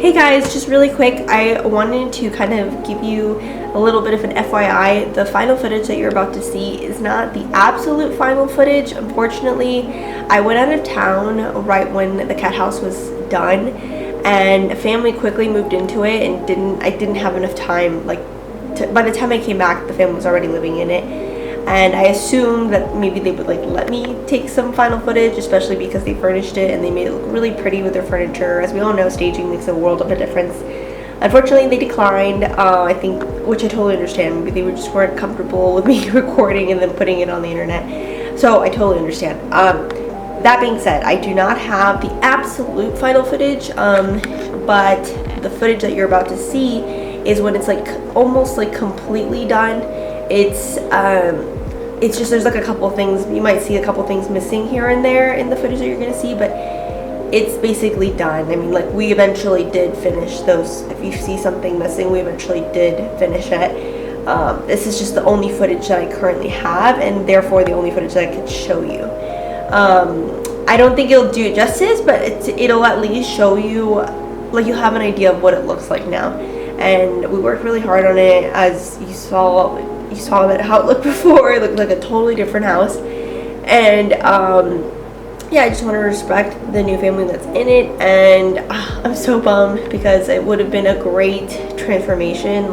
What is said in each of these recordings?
Hey guys, just really quick, I wanted to kind of give you a little bit of an FYI. The final footage that you're about to see is not the absolute final footage. Unfortunately, I went out of town right when the cat house was done, and a family quickly moved into it, and I didn't have enough time. By the time I came back, the family was already living in it. And I assumed that maybe they would let me take some final footage, especially because they furnished it and they made it look really pretty with their furniture. As we all know, staging makes a world of a difference. Unfortunately, they declined, I think, which I totally understand. Maybe they just weren't comfortable with me recording and then putting it on the internet. So I totally understand. That being said, I do not have the absolute final footage, but the footage that you're about to see is when it's almost completely done. It's just there's a couple things, you might see a couple things missing here and there in the footage that you're gonna see, but it's basically done. I mean, we eventually did finish those. If you see something missing, we eventually did finish it. This is just the only footage that I currently have, and therefore the only footage that I could show you. I don't think it'll do it justice, but it'll at least show you, you have an idea of what it looks like now. And we worked really hard on it, as you saw that how it looked before. It looked like a totally different house. And yeah, I just want to respect the new family that's in it, and I'm so bummed because it would have been a great transformation,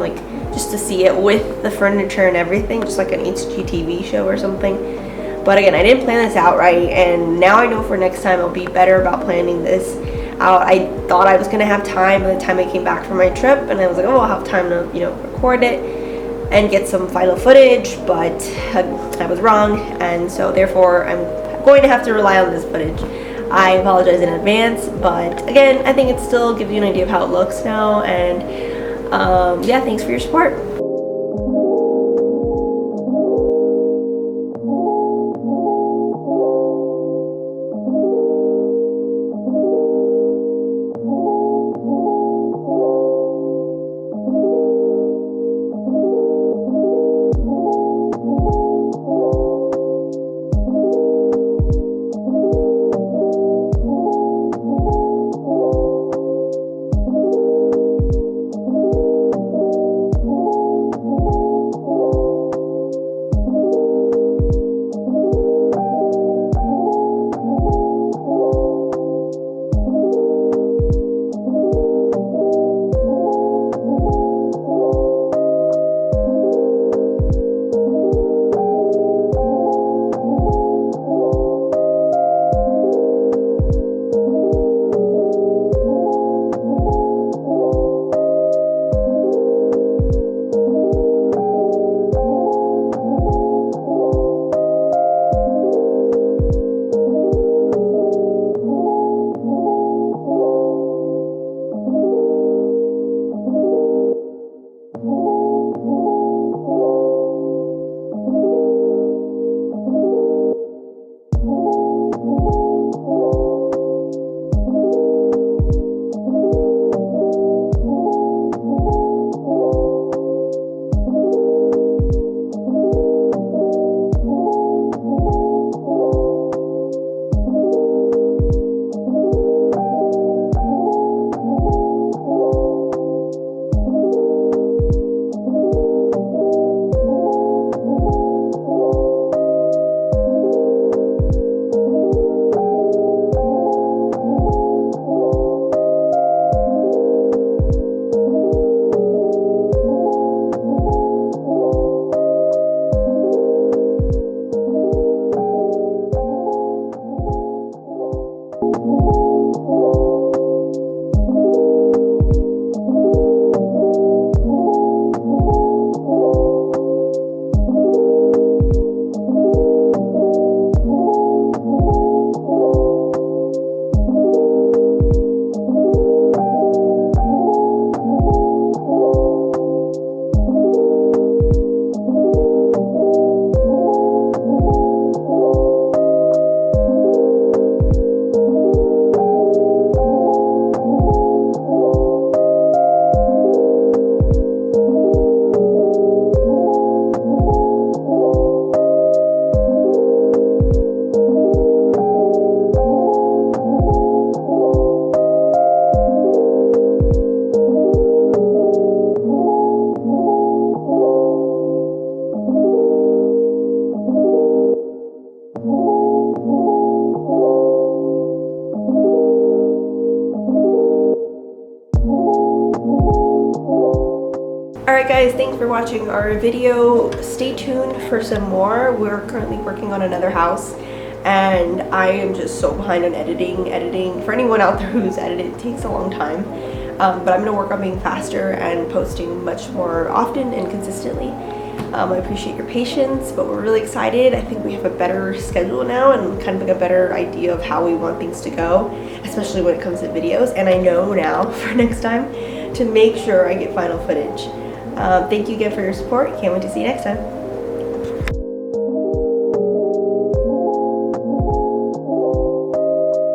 just to see it with the furniture and everything, just like an HGTV show or something. But again, I didn't plan this out right, and now I know for next time I'll be better about planning this out. I thought I was gonna have time by the time I came back from my trip, and I was like, oh, I'll have time to record it and get some final footage, but I was wrong, and so therefore I'm going to have to rely on this footage. I apologize in advance, but again, I think it still gives you an idea of how it looks now, and yeah, thanks for your support. Alright guys, thanks for watching our video. Stay tuned for some more. We're currently working on another house and I am just so behind on editing. Editing, for anyone out there who's edited, it takes a long time. But I'm going to work on being faster and posting much more often and consistently. I appreciate your patience, but we're really excited. I think we have a better schedule now and kind of like a better idea of how we want things to go, especially when it comes to videos. And I know now for next time to make sure I get final footage. Thank you again for your support. Can't wait to see you next time.